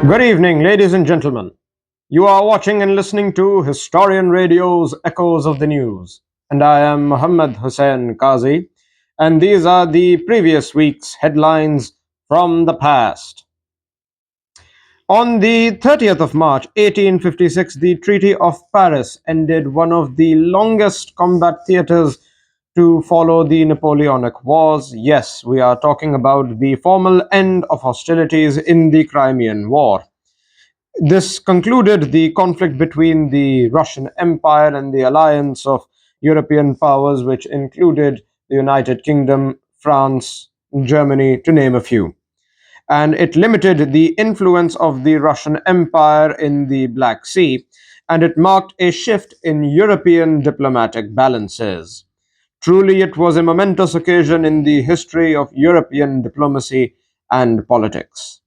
Good evening, ladies and gentlemen. You are watching and listening to Historian Radio's Echoes of the News, and I am Muhammad Hussain Qazi, and these are the previous week's headlines from the past. On the 30th of March 1856, the Treaty of Paris ended one of the longest combat theatres to follow the Napoleonic Wars. Yes, we are talking about the formal end of hostilities in the Crimean War. This concluded the conflict between the Russian Empire and the alliance of European powers, which included the United Kingdom, France, Germany, to name a few. And it limited the influence of the Russian Empire in the Black Sea, and it marked a shift in European diplomatic balances. Truly, it was a momentous occasion in the history of European diplomacy and politics.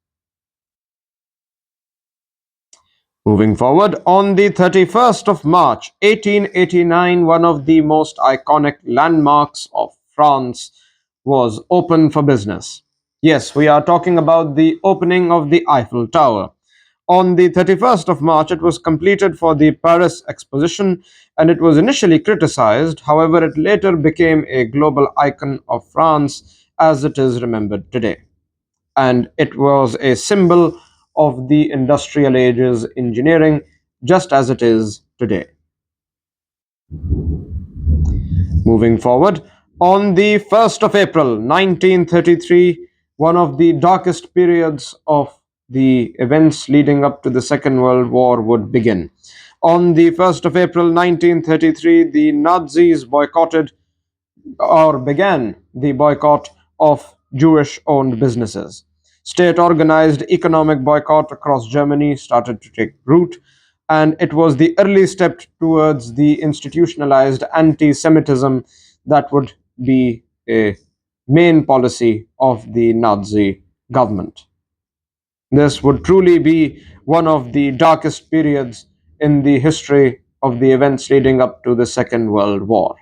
Moving forward, on the 31st of March 1889, one of the most iconic landmarks of France was open for business. Yes, we are talking about the opening of the Eiffel Tower. On the 31st of March, it was completed for the Paris Exposition and it was initially criticized. However, it later became a global icon of France as it is remembered today. And it was a symbol of the industrial age's engineering, just as it is today. Moving forward, on the 1st of April 1933, one of the darkest periods of the events leading up to the Second World War would begin. On the 1st of April 1933, the Nazis boycotted or began the boycott of Jewish owned businesses. State organized economic boycott across Germany started to take root, and it was the early step towards the institutionalized anti Semitism that would be a main policy of the Nazi government. This would truly be one of the darkest periods in the history of the events leading up to the Second World War.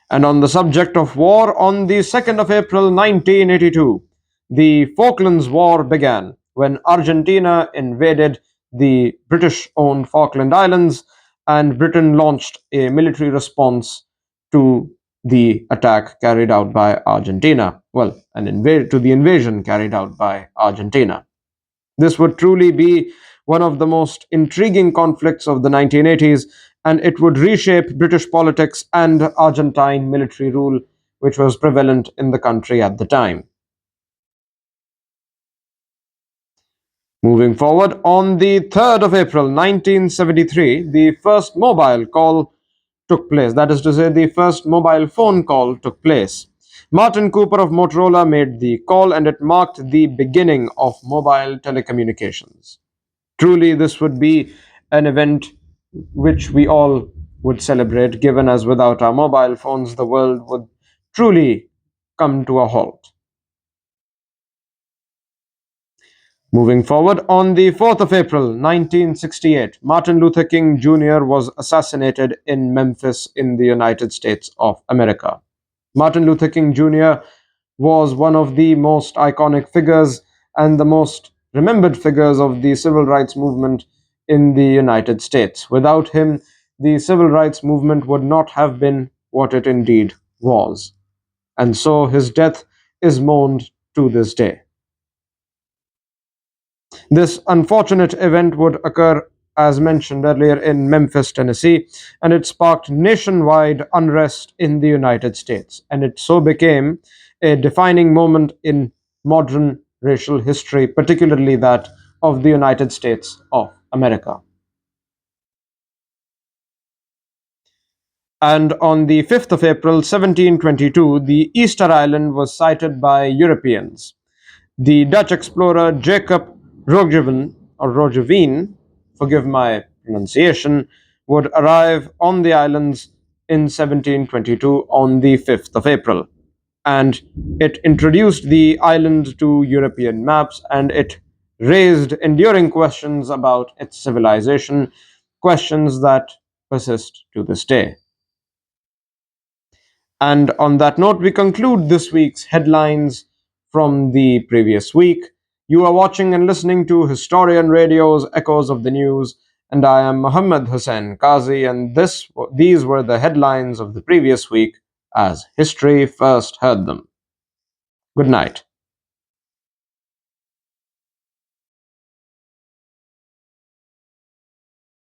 And on the subject of war, on the 2nd of April 1982, the Falklands War began when Argentina invaded the British owned Falkland Islands and Britain launched a military response to the attack carried out by Argentina. Well, to the invasion carried out by Argentina. This would truly be one of the most intriguing conflicts of the 1980s, and it would reshape British politics and Argentine military rule, which was prevalent in the country at the time. Moving forward, on the 3rd of April 1973, the first mobile call took place. That is to say, the first mobile phone call took place. Martin Cooper of Motorola made the call, and it marked the beginning of mobile telecommunications. Truly, this would be an event which we all would celebrate, given as without our mobile phones, the world would truly come to a halt. Moving forward, on the 4th of April 1968, Martin Luther King Jr. was assassinated in Memphis in the United States of America. Martin Luther King Jr. was one of the most iconic figures and the most remembered figures of the civil rights movement in the United States. Without him, the civil rights movement would not have been what it indeed was. And so his death is mourned to this day. This unfortunate event would occur, as mentioned earlier, in Memphis, Tennessee, and it sparked nationwide unrest in the United States. And it so became a defining moment in modern racial history, particularly that of the United States of America. And on the 5th of April 1722, the Easter Island was sighted by Europeans. The Dutch explorer Jacob Roggeveen, forgive my pronunciation, would arrive on the islands in 1722 on the 5th of April. And it introduced the island to European maps, and it raised enduring questions about its civilization, questions that persist to this day. And on that note, we conclude this week's headlines from the previous week. You are watching and listening to Historian Radio's Echoes of the News, and I am Muhammad Hussain Qazi, and these were the headlines of the previous week as history first heard them. Good night.